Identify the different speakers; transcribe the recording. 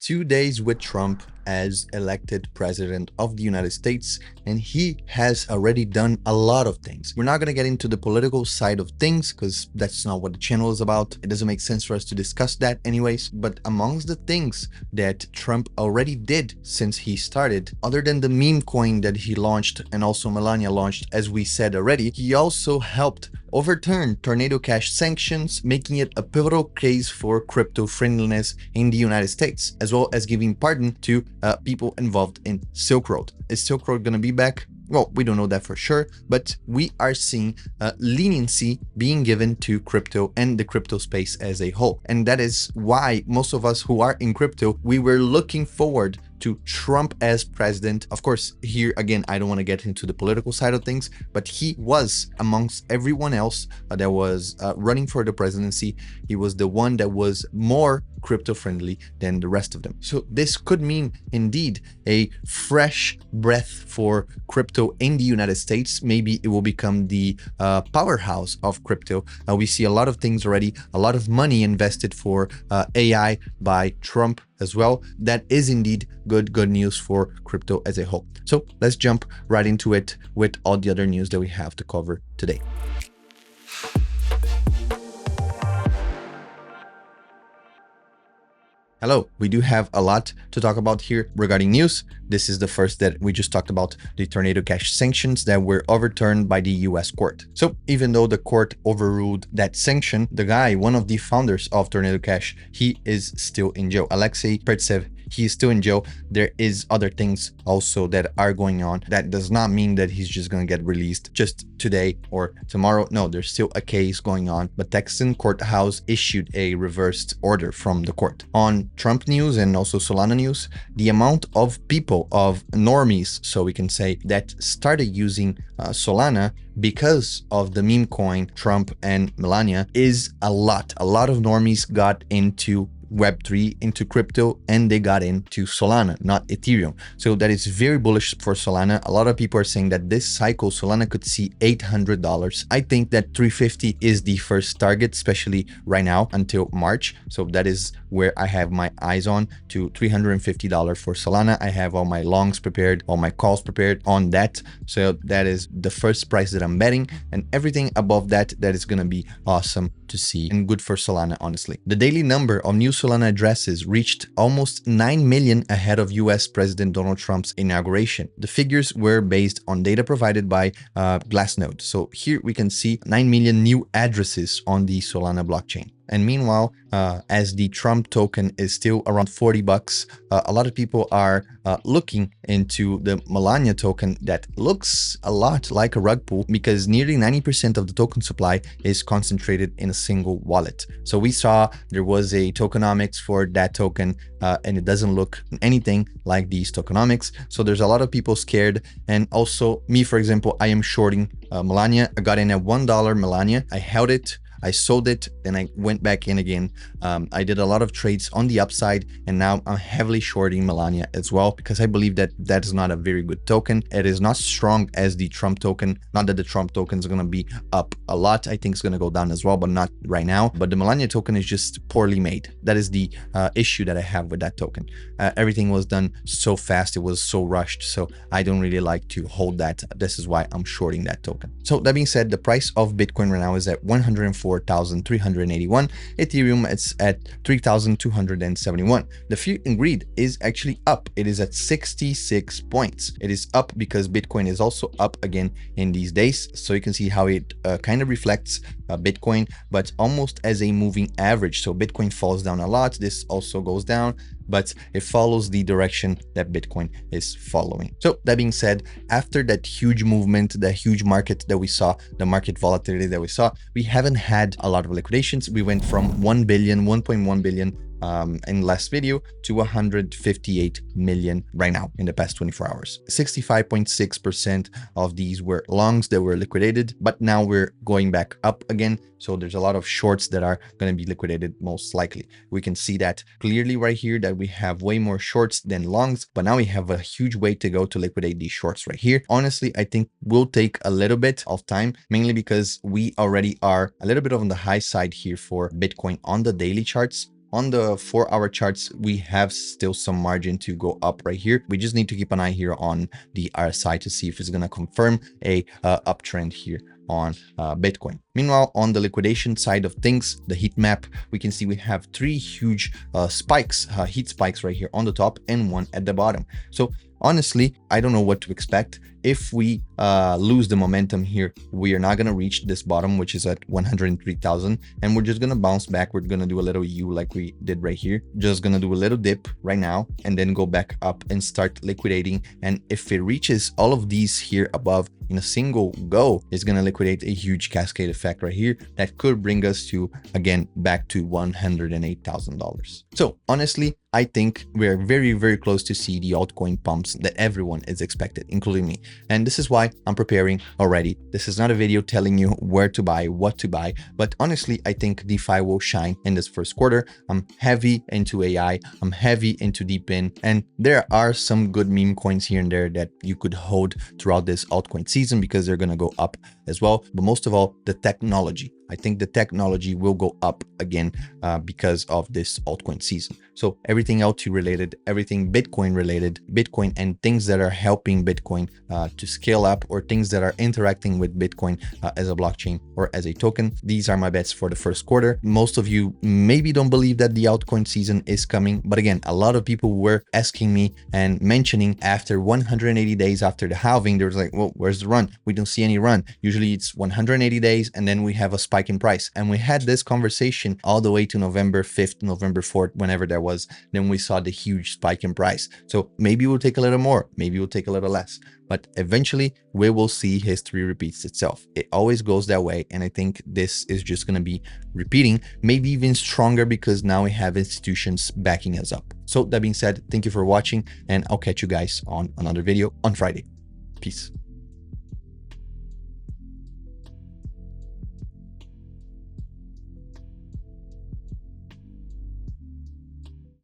Speaker 1: 2 days with Trump as elected president of the United States, and he has already done a lot of things. We're not going to get into the political side of things because that's not what the channel is about. It doesn't make sense for us to discuss that anyways. But amongst the things that Trump already did since he started, other than the meme coin that he launched and also Melania launched, as we said already, he also helped overturn Tornado Cash sanctions, making it a pivotal case for crypto friendliness in the United States, as well as giving pardon to people involved in Silk Road. Is Silk Road going to be back? Well, we don't know that for sure, but we are seeing leniency being given to crypto and the crypto space as a whole. And that is why most of us who are in crypto, we were looking forward to Trump as president. Of course, here again, I don't want to get into the political side of things, but he was amongst everyone else that was running for the presidency. He was the one that was more crypto friendly than the rest of them. So this could mean indeed a fresh breath for crypto in the United States. Maybe it will become the powerhouse of crypto. We see a lot of things already, a lot of money invested for AI by Trump as well. That is indeed good news for crypto as a whole. So let's jump right into it with all the other news that we have to cover today. Hello, we do have a lot to talk about here regarding news. This is the first that we just talked about, the Tornado Cash sanctions that were overturned by the US court. So even though the court overruled that sanction, the guy, one of the founders of Tornado Cash, he is still in jail. Alexei Pertsev, he is still in jail. There is other things also that are going on. That does not mean that he's just going to get released just today or tomorrow. No, there's still a case going on. But Texan courthouse issued a reversed order from the court. On Trump news and also Solana news, the amount of people, of normies, so we can say, that started using Solana because of the meme coin Trump and Melania is a lot. A lot of normies got into Web3, into crypto, and they got into Solana, not Ethereum. So that is very bullish for Solana. A lot of people are saying that this cycle Solana could see $800. I think that 350 is the first target, especially right now until March. So that is where I have my eyes on, to $350 for Solana. I have all my longs prepared, all my calls prepared on that. So that is the first price that I'm betting, and everything above that, that is going to be awesome to see and good for Solana, honestly. The daily number of new Solana addresses reached almost 9 million ahead of US President Donald Trump's inauguration. The figures were based on data provided by Glassnode. So here we can see 9 million new addresses on the Solana blockchain. And meanwhile, as the Trump token is still around 40 bucks, a lot of people are looking into the Melania token that looks a lot like a rug pull, because nearly 90% of the token supply is concentrated in a single wallet. So we saw there was a tokenomics for that token, and it doesn't look anything like these tokenomics. So there's a lot of people scared. And also me, for example, I am shorting Melania. I got in at $1 Melania. I held it. I sold it, then I went back in again. I did a lot of trades on the upside, and now I'm heavily shorting Melania as well, because I believe that that is not a very good token. It is not strong as the Trump token. Not that the Trump token is going to be up a lot. I think it's going to go down as well, but not right now. But the Melania token is just poorly made. That is the issue that I have with that token. Everything was done so fast. It was so rushed. So I don't really like to hold that. This is why I'm shorting that token. So that being said, the price of Bitcoin right now is at 104,381. Ethereum, it's at 3,271. The fear and greed is actually up. It is at 66 points. It is up because Bitcoin is also up again in these days. So you can see how it kind of reflects Bitcoin, but almost as a moving average. So Bitcoin falls down a lot. This also goes down, but it follows the direction that Bitcoin is following. So that being said, after that huge movement, the huge market that we saw, the market volatility that we saw, we haven't had a lot of liquidations. We went from 1 billion, 1.1 billion in last video to 158 million right now in the past 24 hours. 65.6% of these were longs that were liquidated, but now we're going back up again. So there's a lot of shorts that are going to be liquidated most likely. We can see that clearly right here that we have way more shorts than longs, but now we have a huge way to go to liquidate these shorts right here. Honestly, I think we'll take a little bit of time, mainly because we already are a little bit on the high side here for Bitcoin on the daily charts. on the 4-hour charts, we have still some margin to go up right here. We just need to keep an eye here on the RSI to see if it's going to confirm a uptrend here on Bitcoin. Meanwhile, on the liquidation side of things, the heat map, we can see we have 3 huge spikes, heat spikes right here on the top and 1 at the bottom. So honestly, I don't know what to expect. If we lose the momentum here, we are not going to reach this bottom, which is at 103,000, and we're just going to bounce back. We're going to do a little U like we did right here. Just going to do a little dip right now and then go back up and start liquidating. And if it reaches all of these here above in a single go, it's going to liquidate a huge cascade effect right here that could bring us to, again, back to $108,000. So honestly, I think we're very, very close to see the altcoin pumps that everyone is expected, including me. And this is why I'm preparing already. This is not a video telling you where to buy, what to buy, but honestly, I think DeFi will shine in this first quarter. I'm heavy into AI, I'm heavy into DePIN, and there are some good meme coins here and there that you could hold throughout this altcoin season because they're going to go up as well. But most of all, the technology. I think the technology will go up again because of this altcoin season. So everything LT related, everything Bitcoin related, Bitcoin and things that are helping Bitcoin to scale up, or things that are interacting with Bitcoin as a blockchain or as a token. These are my bets for the first quarter. Most of you maybe don't believe that the altcoin season is coming. But again, a lot of people were asking me and mentioning after 180 days after the halving, there was like, well, where's the run? We don't see any run. Usually it's 180 days and then we have a spike in price. And we had this conversation all the way to November 5th, November 4th, whenever that was. Then we saw the huge spike in price. So maybe we'll take a little more, maybe we'll take a little less, but eventually we will see history repeats itself. It always goes that way. And I think this is just going to be repeating, maybe even stronger, because now we have institutions backing us up. So that being said, thank you for watching, and I'll catch you guys on another video on Friday. Peace.